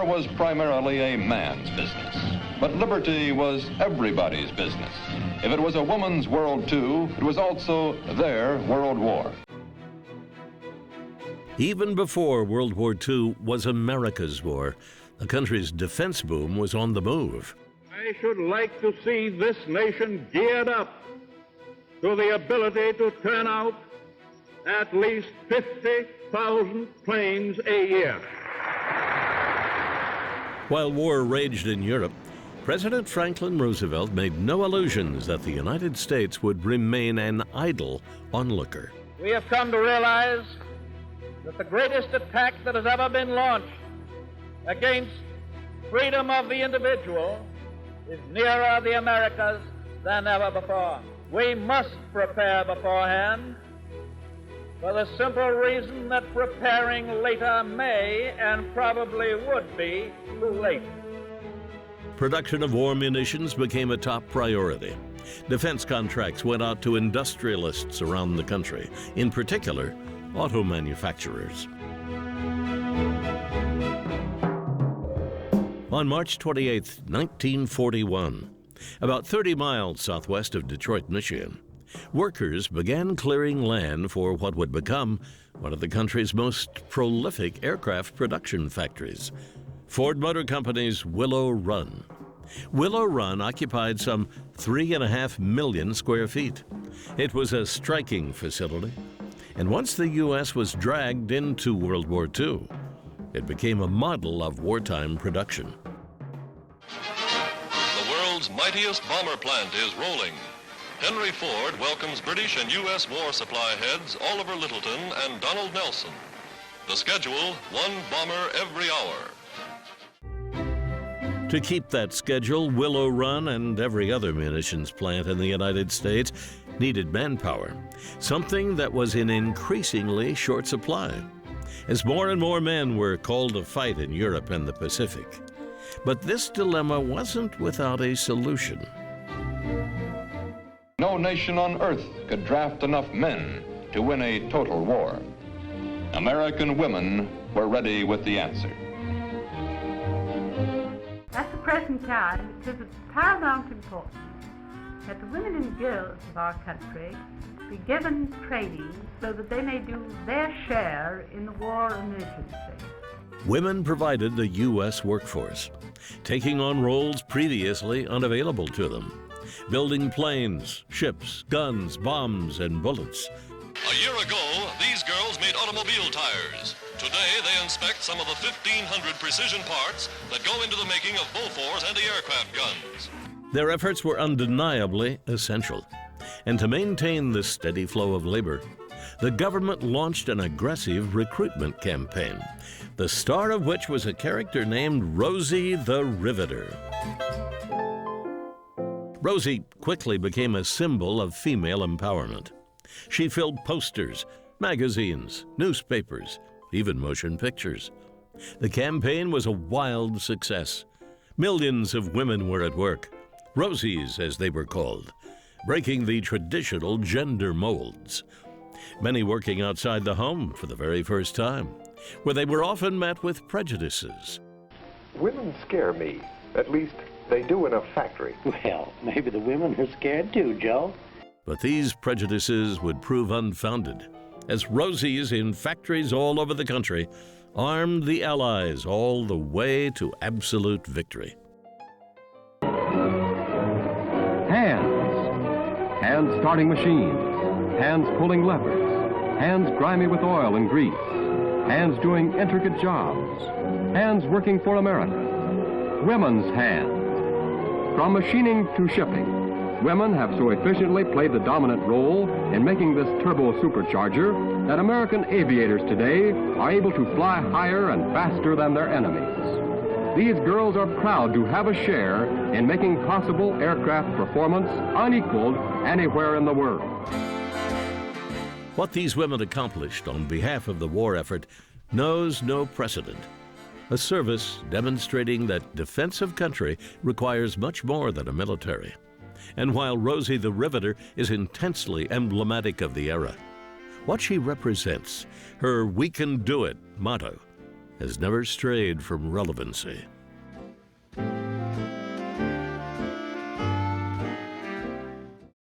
War was primarily a man's business, but liberty was everybody's business. If it was a woman's world too, it was also their world war. Even before World War II was America's war, the country's defense boom was on the move. I should like to see this nation geared up to the ability to turn out at least 50,000 planes a year. While war raged in Europe, President Franklin Roosevelt made no illusions that the United States would remain an idle onlooker. We have come to realize that the greatest attack that has ever been launched against freedom of the individual is nearer the Americas than ever before. We must prepare beforehand for the simple reason that preparing later may and probably would be too late. Production of war munitions became a top priority. Defense contracts went out to industrialists around the country, in particular, auto manufacturers. On March 28, 1941, about 30 miles southwest of Detroit, Michigan, workers began clearing land for what would become one of the country's most prolific aircraft production factories, Ford Motor Company's Willow Run. Willow Run occupied some 3.5 million square feet. It was a striking facility, and once the U.S. was dragged into World War II, it became a model of wartime production. The world's mightiest bomber plant is rolling. Henry Ford welcomes British and U.S. war supply heads Oliver Littleton and Donald Nelson. The schedule, one bomber every hour. To keep that schedule, Willow Run and every other munitions plant in the United States needed manpower, something that was in increasingly short supply, as more and more men were called to fight in Europe and the Pacific. But this dilemma wasn't without a solution. No nation on earth could draft enough men to win a total war. American women were ready with the answer. At the present time, it is of paramount importance that the women and girls of our country be given training so that they may do their share in the war emergency. Women provided the U.S. workforce, taking on roles previously unavailable to them, building planes, ships, guns, bombs, and bullets. A year ago, these girls made automobile tires. Today, they inspect some of the 1,500 precision parts that go into the making of Bofors anti-aircraft guns. Their efforts were undeniably essential. And to maintain the steady flow of labor, the government launched an aggressive recruitment campaign, the star of which was a character named Rosie the Riveter. Rosie quickly became a symbol of female empowerment. She filled posters, magazines, newspapers, even motion pictures. The campaign was a wild success. Millions of women were at work, Rosies as they were called, breaking the traditional gender molds. Many working outside the home for the very first time, where they were often met with prejudices. Women scare me. At least they do in a factory. Well, maybe the women are scared too, Joe. But these prejudices would prove unfounded, as Rosies in factories all over the country armed the Allies all the way to absolute victory. Hands starting machines, hands pulling levers, hands grimy with oil and grease, hands doing intricate jobs, hands working for America. Women's hands. From machining to shipping, women have so efficiently played the dominant role in making this turbo supercharger that American aviators today are able to fly higher and faster than their enemies. These girls are proud to have a share in making possible aircraft performance unequaled anywhere in the world. What these women accomplished on behalf of the war effort knows no precedent. A service demonstrating that defense of country requires much more than a military. And while Rosie the Riveter is intensely emblematic of the era, what she represents, her "We Can Do It" motto, has never strayed from relevancy.